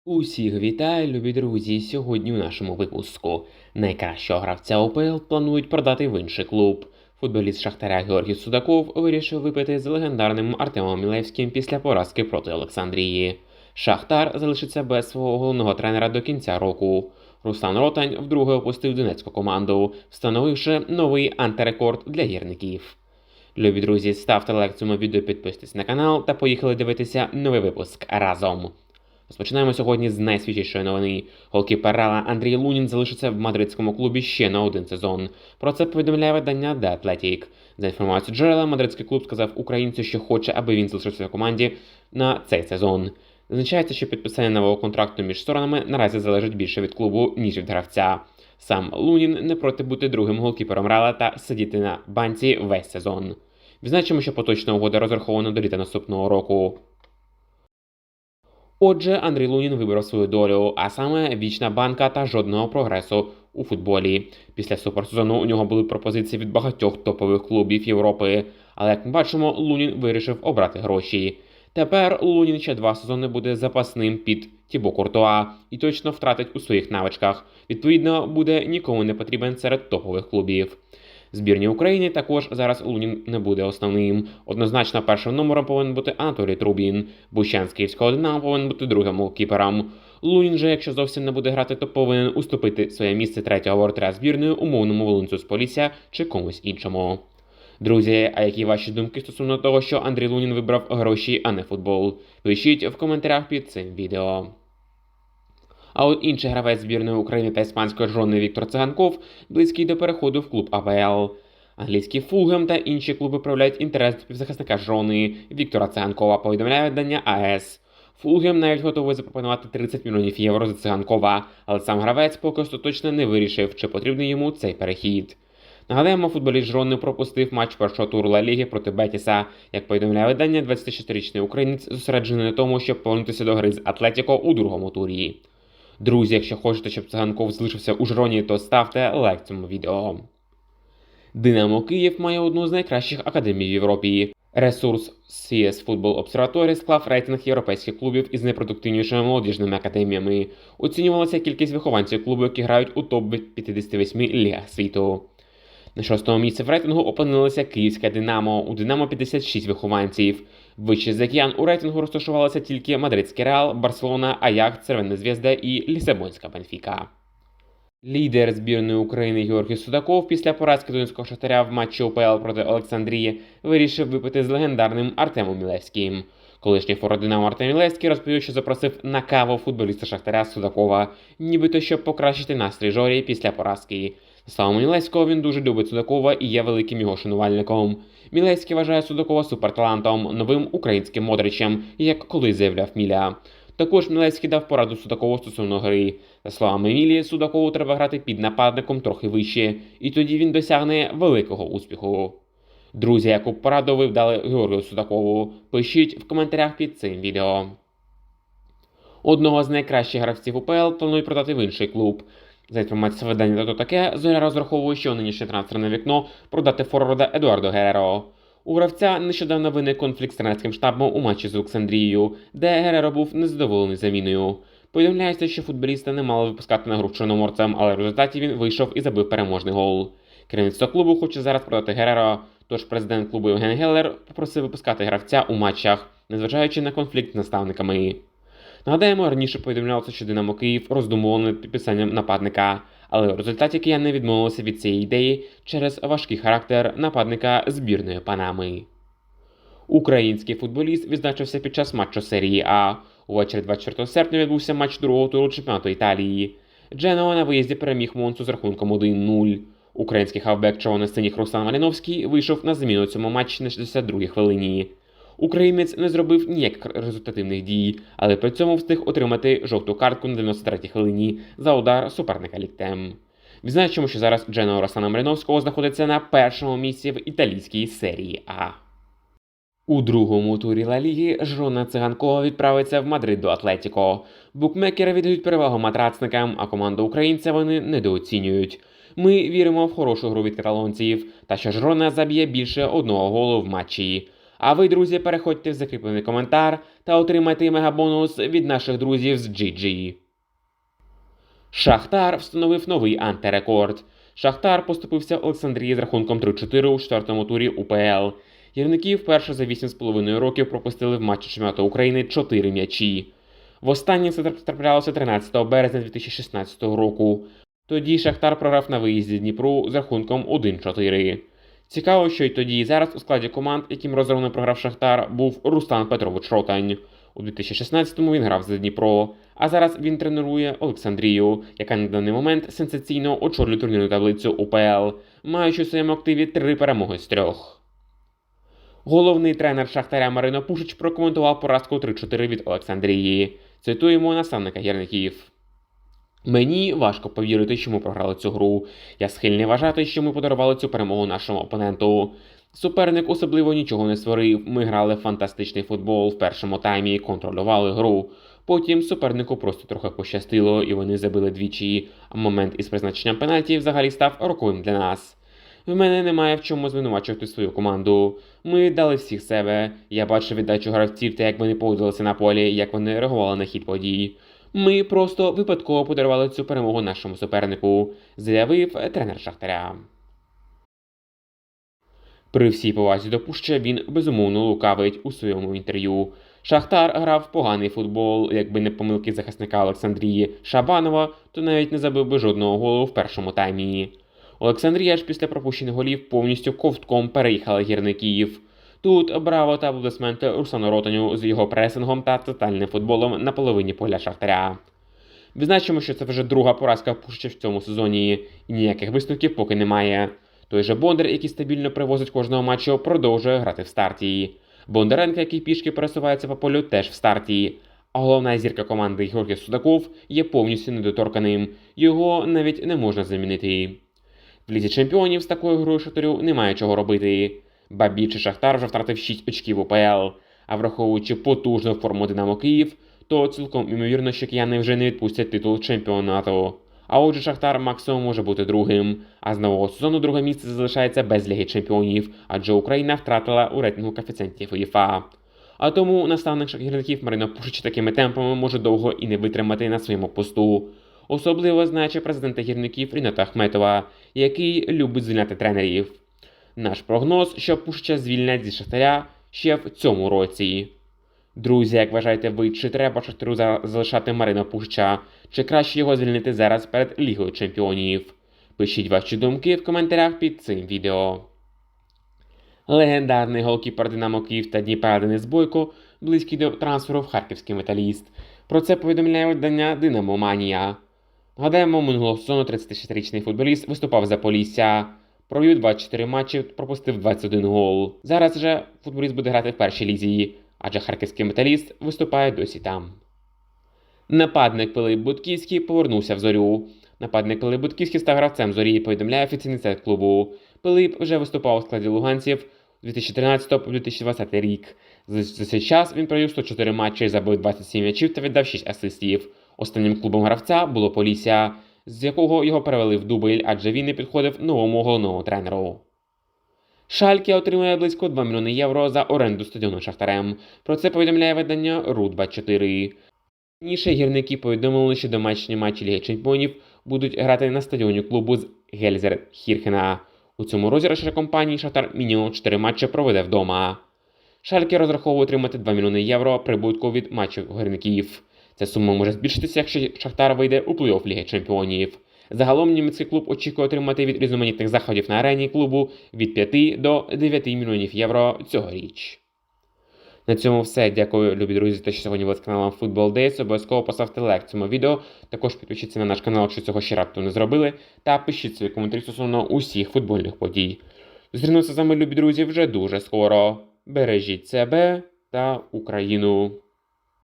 Усіх вітаю, любі друзі! Сьогодні у нашому випуску найкращого гравця УПЛ планують продати в інший клуб. Футболіст Шахтаря Георгій Судаков вирішив випити з легендарним Артемом Мілевським після поразки проти Олександрії. Шахтар залишиться без свого головного тренера до кінця року. Руслан Ротань вдруге опустив донецьку команду, встановивши новий антирекорд для гірників. Любі друзі, ставте лайк цьому відео, підписуйтесь на канал та поїхали дивитися новий випуск разом. Розпочинаємо сьогодні з найсвіжішої новини. Голкіпер Реала Андрій Лунін залишиться в мадридському клубі ще на один сезон. Про це повідомляє видання The Athletic. За інформацією джерела, мадридський клуб сказав українцю, що хоче, аби він залишився в команді на цей сезон. Зазначається, що підписання нового контракту між сторонами наразі залежить більше від клубу, ніж від гравця. Сам Лунін не проти бути другим голкіпером Реала та сидіти на банці весь сезон. Відзначимо, що поточна угода розрахована до літа наступного року. Отже, Андрій Лунін вибрав свою долю, а саме вічна банка та жодного прогресу у футболі. Після суперсезону у нього були пропозиції від багатьох топових клубів Європи, але, як ми бачимо, Лунін вирішив обрати гроші. Тепер Лунін ще 2 сезони буде запасним під Тібо Куртуа і точно втратить у своїх навичках. Відповідно, буде нікому не потрібен серед топових клубів. В збірні України також зараз Лунін не буде основним. Однозначно першим номером повинен бути Анатолій Трубін. Бущан з Київського Динамо повинен бути другим голкіпером. Лунін же, якщо зовсім не буде грати, то повинен уступити своє місце третього воротаря збірної умовному волинцю з Полісся чи комусь іншому. Друзі, а які ваші думки стосовно того, що Андрій Лунін вибрав гроші, а не футбол? Пишіть в коментарях під цим відео. А от інший гравець збірної України та іспанської жони Віктор Циганков близький до переходу в клуб АПЛ. Англійський Фулгем та інші клуби проявляють інтерес до півзахисника жони Віктора Циганкова, повідомляє видання АЕС. Фулгем навіть готовий запропонувати 30 мільйонів євро за Циганкова, але сам гравець поки остаточно не вирішив, чи потрібний йому цей перехід. Нагадаємо, футболіст Жрони пропустив матч першого туру Ла Ліги проти Бетіса. Як повідомляє видання, 26-річний українець зосереджений на тому, щоб повернутися до гри з Атлетіко у другому турі. Друзі, якщо хочете, щоб Циганков залишився у Жроні, то ставте лайк цьому відео. Динамо Київ має одну з найкращих академій в Європі. Ресурс CS Football Observatory склав рейтинг європейських клубів із найпродуктивнішими молодіжними академіями. Оцінювалася кількість вихованців клубу, які грають у топ-58 лігах світу. На 6-му місці в рейтингу опинилося Київське Динамо. У Динамо 56 вихованців. Вище за киян у рейтингу розташувалися тільки Мадридський Реал, Барселона, Аякс, Червона Звезда і Лісабонська Бенфіка. Лідер збірної України Георгій Судаков після поразки Донецького Шахтаря в матчі УПЛ проти Олександрії вирішив випити з легендарним Артемом Мілевським. Колишній форвард Динамо Артем Мілевський розповів, що запросив на каву футболіста Шахтаря Судакова, нібито щоб покращити настрій Жорі після поразки. За словами Мілевського, він дуже любить Судакова і є великим його шанувальником. Мілевський вважає Судакова суперталантом, новим українським Модричем, як колись заявляв Міля. Також Мілевський дав пораду Судакову стосовно гри. За словами Мілі, Судакову треба грати під нападником трохи вище, і тоді він досягне великого успіху. Друзі, яку пораду ви дали Георгію Судакову? Пишіть в коментарях під цим відео. Одного з найкращих гравців УПЛ планують продати в інший клуб. За інформацією видання «То таке», Зоря розраховує, що нинішнє трансферне вікно продати форварда Едуардо Гереро. У гравця нещодавно виник конфлікт з тренерським штабом у матчі з Олександрією, де Гереро був незадоволений заміною. Повідомляється, що футболіста не мали випускати на гру чорноморцем, але в результаті він вийшов і забив переможний гол. Керівництво клубу хоче зараз продати Гереро, тож президент клубу Євген Геллер попросив випускати гравця у матчах, незважаючи на конфлікт з наставниками. Нагадаємо, раніше повідомлялося, що Динамо Київ роздумувало над підписанням нападника, але в результаті кияни відмовилися від цієї ідеї через важкий характер нападника збірної Панами. Український футболіст відзначився під час матчу серії А. Увечері 24 серпня відбувся матч другого туру чемпіонату Італії. Дженоа на виїзді переміг Монцу з рахунком 1-0. Український хавбек червоно-синіх Руслан Маліновський вийшов на заміну цьому матчі на 62-й хвилині. Українець не зробив ніяких результативних дій, але при цьому встиг отримати жовту картку на 93-й хвилині за удар суперника ліктем. Відзначимо, що зараз Дженоа Руслана Маліновського знаходиться на першому місці в італійській серії А. У другому турі Ла Ліги Жрона Циганкова відправиться в Мадрид до Атлетіко. Букмекери віддають перевагу матрацникам, а команду українця вони недооцінюють. Ми віримо в хорошу гру від каталонців, та що Жрона заб'є більше одного голу в матчі. А ви, друзі, переходьте в закріплений коментар та отримайте мегабонус від наших друзів з GG. Шахтар встановив новий антирекорд. Шахтар поступився Олександрії з рахунком 3-4 у четвертому турі УПЛ. Гірники вперше за 8,5 років пропустили в матчі чемпіонату України 4 м'ячі. Востаннє це траплялося 13 березня 2016 року. Тоді Шахтар програв на виїзді Дніпру з рахунком 1-4. Цікаво, що й тоді і зараз у складі команд, яким розгромно програв Шахтар, був Рустам Петрович Ротань. У 2016-му він грав за Дніпро, а зараз він тренує Олександрію, яка на даний момент сенсаційно очолює турнірну таблицю УПЛ, маючи у своєму активі 3 перемоги з 3. Головний тренер Шахтаря Марино Пушич прокоментував поразку 3-4 від Олександрії. Цитуємо наставника гірників. Мені важко повірити, що ми програли цю гру. Я схильний вважати, що ми подарували цю перемогу нашому опоненту. Суперник особливо нічого не створив. Ми грали фантастичний футбол в першому таймі, контролювали гру. Потім супернику просто трохи пощастило і вони забили двічі, а момент із призначенням пенальті взагалі став роковим для нас. В мене немає в чому звинувачувати свою команду. Ми дали всіх себе. Я бачив віддачу гравців та як вони поводилися на полі, як вони реагували на хід подій. Ми просто випадково подарували цю перемогу нашому супернику, заявив тренер Шахтаря. При всій повазі до Пуща він безумовно лукавить у своєму інтерв'ю. Шахтар грав поганий футбол, якби не помилки захисника Олександрії Шабанова, то навіть не забив би жодного голу в першому таймі. Олександрія ж після пропущених голів повністю ковтком переїхала гірників. Тут браво та аплодисменти Руслану Ротаню з його пресингом та тотальним футболом на половині поля Шахтаря. Відзначимо, що це вже друга поразка Пуща в цьому сезоні, і ніяких висновків поки немає. Той же Бондар, який стабільно привозить кожного матчу, продовжує грати в старті. Бондаренко, який пішки пересувається по полю, теж в старті. А головна зірка команди Георгій Судаков є повністю недоторканим. Його навіть не можна замінити. В Лізі чемпіонів з такою грою Шахтарю немає чого робити. Ба більше Шахтар вже втратив 6 очків УПЛ. А враховуючи потужну форму Динамо Київ, то цілком імовірно, що кияни вже не відпустять титул чемпіонату. А отже, Шахтар максимум може бути другим. А з нового сезону друге місце залишається без Ліги чемпіонів, адже Україна втратила у рейтингу коефіцієнтів УЄФА. А тому наставник гірників Марино Пушич такими темпами може довго і не витримати на своєму посту. Особливо знаючи президента гірників Ріната Ахметова, який любить звільняти тренерів. Наш прогноз, що Пушича звільнять зі Шахтаря ще в цьому році. Друзі, як вважаєте ви, чи треба Шахтарю залишати Марино Пушича, чи краще його звільнити зараз перед Лігою чемпіонів? Пишіть ваші думки в коментарях під цим відео. Легендарний голкіпер Динамо Київ та Дніпра Денис Бойко близький до трансферу в харківський Металіст. Про це повідомляє видання Динамо Манія. Нагадаємо, минулого сезону 36-річний футболіст виступав за Полісся. Провів 24 матчі, пропустив 21 гол. Зараз же футболіст буде грати в першій лізі, адже харківський Металіст виступає досі там. Нападник Пилип Будківський повернувся в Зорю. Нападник Пилип Будківський став гравцем Зорі, повідомляє офіційний сайт клубу. Пилип вже виступав у складі луганців з 2013 по 2020 рік. За цей час він провів 104 матчі, забив 27 м'ячів та віддав 6 асистів. Останнім клубом гравця було Полісся, з якого його перевели в Дубль, адже він не підходив новому головному тренеру. Шальке отримує близько 2 мільйони євро за оренду стадіону Шахтарем. Про це повідомляє видання РУ-24. Раніше гірники повідомили, що домашні матчі Ліги чемпіонів будуть грати на стадіоні клубу з Гельзерхірхена. У цьому розіграші компанії Шахтар мінімум 4 матчі проведе вдома. Шальке розраховує отримати 2 мільйони євро прибутку від матчів гірників. Ця сума може збільшитися, якщо Шахтар вийде у плей-офф Ліги чемпіонів. Загалом німецький клуб очікує отримати від різноманітних заходів на арені клубу від 5 до 9 мільйонів євро цьогоріч. На цьому все. Дякую, любі друзі, те, що сьогодні були з каналом Football Days. Обов'язково поставте лайк цьому відео, також підпишіться на наш канал, якщо цього ще раптом не зробили, та пишіть свої коментарі стосовно усіх футбольних подій. Зустрінуся з вами, любі друзі, вже дуже скоро. Бережіть себе та Україну.